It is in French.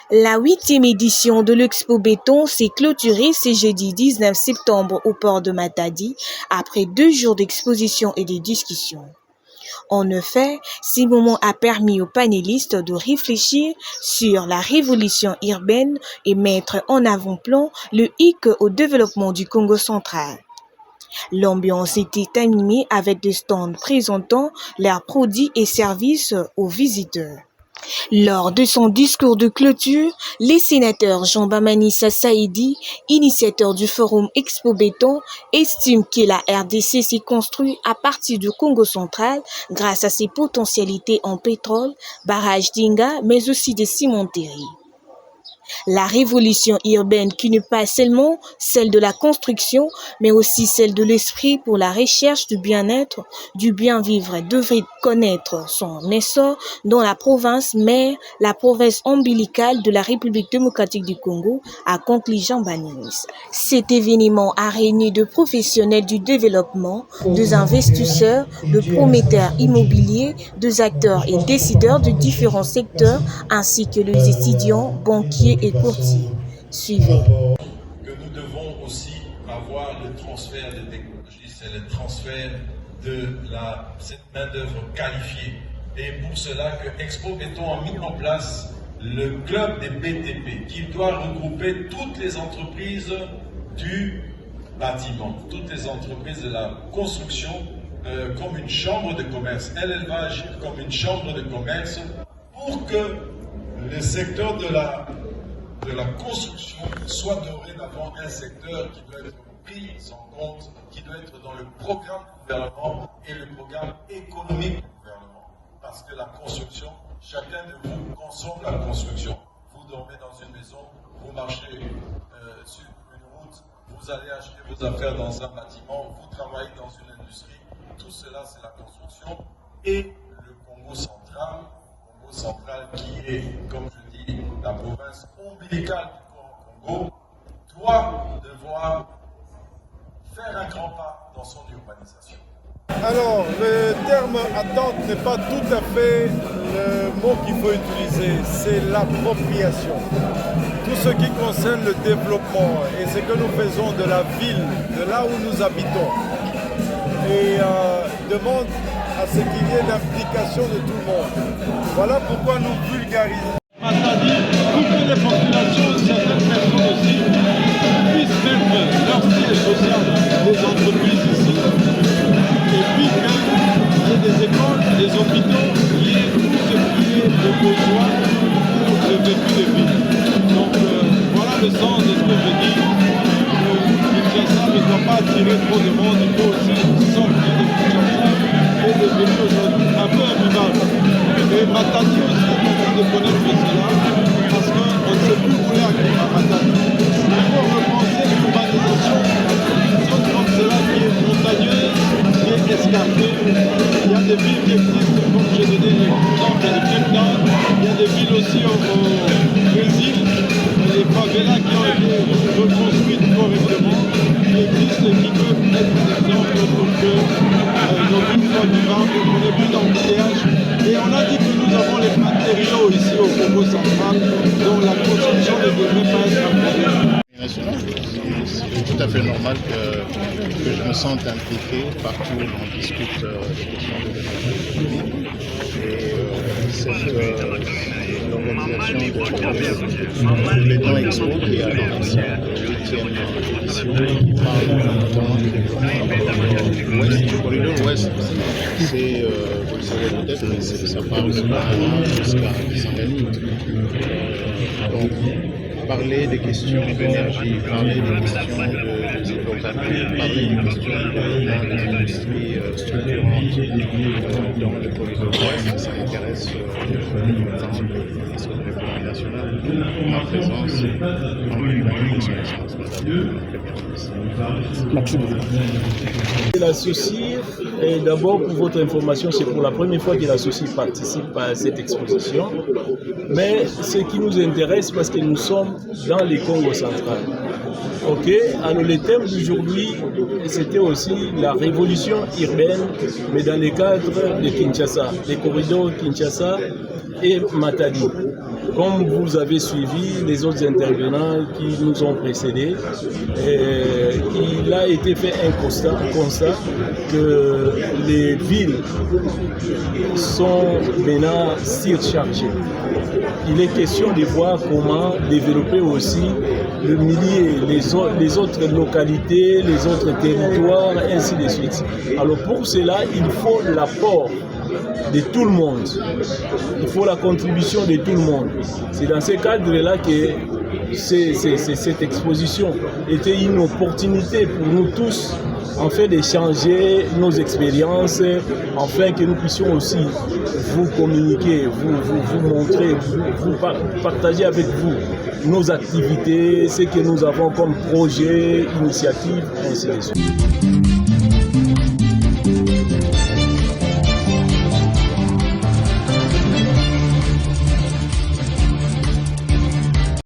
La 8e édition de l'Expo Béton s'est clôturée ce jeudi 19 septembre au port de Matadi après 2 jours d'exposition et de discussions. En effet, ce moment a permis aux panélistes de réfléchir sur la révolution urbaine et mettre en avant-plan le hic au développement du Congo central. L'ambiance était animée avec des stands présentant leurs produits et services aux visiteurs. Lors de son discours de clôture, le sénateur Jean-Baptiste Saïdi, initiateur du forum Expo Béton, estime que la RDC s'est construite à partir du Congo central grâce à ses potentialités en pétrole, barrages d'Inga, mais aussi des cimenteries. La révolution urbaine qui n'est pas seulement celle de la construction, mais aussi celle de l'esprit pour la recherche du bien-être, du bien-vivre devrait connaître son essor dans la province mère, la province ombilicale de la République démocratique du Congo, a conclu Jean-Baptiste. Cet événement a réuni de professionnels du développement, des investisseurs, de promoteurs immobiliers, des acteurs et décideurs de différents secteurs, ainsi que les étudiants, banquiers et courtiers. Suivez. Que nous devons aussi avoir le transfert de technologie, c'est le transfert de cette main-d'œuvre qualifiée. Et pour cela que Expo Béton a mis en place le club des BTP, qui doit regrouper toutes les entreprises du bâtiment, toutes les entreprises de la construction, comme une chambre de commerce. Elle va agir comme une chambre de commerce pour que le secteur de la construction soit dorénavant un secteur qui doit être pris en compte, qui doit être dans le programme du gouvernement et le programme économique du gouvernement. Parce que la construction, chacun de vous consomme la construction. Vous dormez dans une maison, vous marchez sur une route, vous allez acheter vos affaires dans un bâtiment, vous travaillez dans une industrie. Tout cela, c'est la construction. Et le Congo central qui est, comme je dis, la province ombilicale du Congo, doit devoir faire un grand pas dans son urbanisation. Alors, le terme attente n'est pas tout à fait le mot qu'il faut utiliser, c'est l'appropriation. Tout ce qui concerne le développement et ce que nous faisons de la ville, de là où nous habitons, et demande à ce qu'il y ait l'implication de tout le monde. Voilà pourquoi nous vulgarisons. Matadi, pour que les populations, certaines personnes aussi, puissent mettre leur siège social des entreprises ici. Et puis qu'il y ait des écoles, des hôpitaux, qui aient tout ce qui est de besoin pour le vécu de vie. Donc voilà le sens de ce que je dis. Kinshasa ne doit pas attirer trop de monde, il faut aussi sortir de Kinshasa et devenir aujourd'hui un peu invivable. Et Matadi aussi est en train de connaître cela, parce qu'on ne sait plus où aller à Matadi. Il faut repenser l'urbanisation, une zone comme cela qui est montagneuse, qui est escarpée. Il y a des villes qui existent, comme j'ai donné l'exemple de Cape Town. Il y a des villes aussi au Brésil, les favelas qui ont été reconstruites correctement, qui existent et qui peuvent être des exemples pour que nos villes soient vivables, qu'on n'ait plus d'embouteillage. Et on a dit que nous avons les matériaux ici au Congo central, dont la construction ne devrait pas être un problème. C'est tout à fait normal que je me sente impliqué partout où on discute des questions de développement. Et cette organisation de Béton Expo qui a lancé la 8e édition qui parle notamment du développement ouest, du corridor ouest. C'est, vous le savez peut-être, mais ça part aussi jusqu'à Kisangani. Donc, parler des questions d'énergie, parler des questions de hydrocarbures, parler des questions de développement des industries structurantes dans le corridor ouest, ça intéresse notamment le ministre de l'économie nationale, ma présence en même son excellence madame la première ministre. L'Associé, d'abord pour votre information, c'est pour la première fois que l'Associé participe à cette exposition, mais ce qui nous intéresse parce que nous sommes dans le Congo central. Ok, alors le thème d'aujourd'hui, c'était aussi la révolution urbaine, mais dans le cadre de Kinshasa, les corridors Kinshasa et Matadi. Comme vous avez suivi les autres intervenants qui nous ont précédés, il a été fait un constat que les villes sont maintenant surchargées. Il est question de voir comment développer aussi le milieu, les autres localités, les autres territoires, ainsi de suite. Alors pour cela, il faut l'apport de tout le monde. Il faut la contribution de tout le monde. C'est dans ce cadre-là que cette exposition était une opportunité pour nous tous, en fait, d'échanger nos expériences, afin que nous puissions aussi vous communiquer, vous montrer, vous partager avec vous nos activités, ce que nous avons comme projet, initiative, ainsi de suite.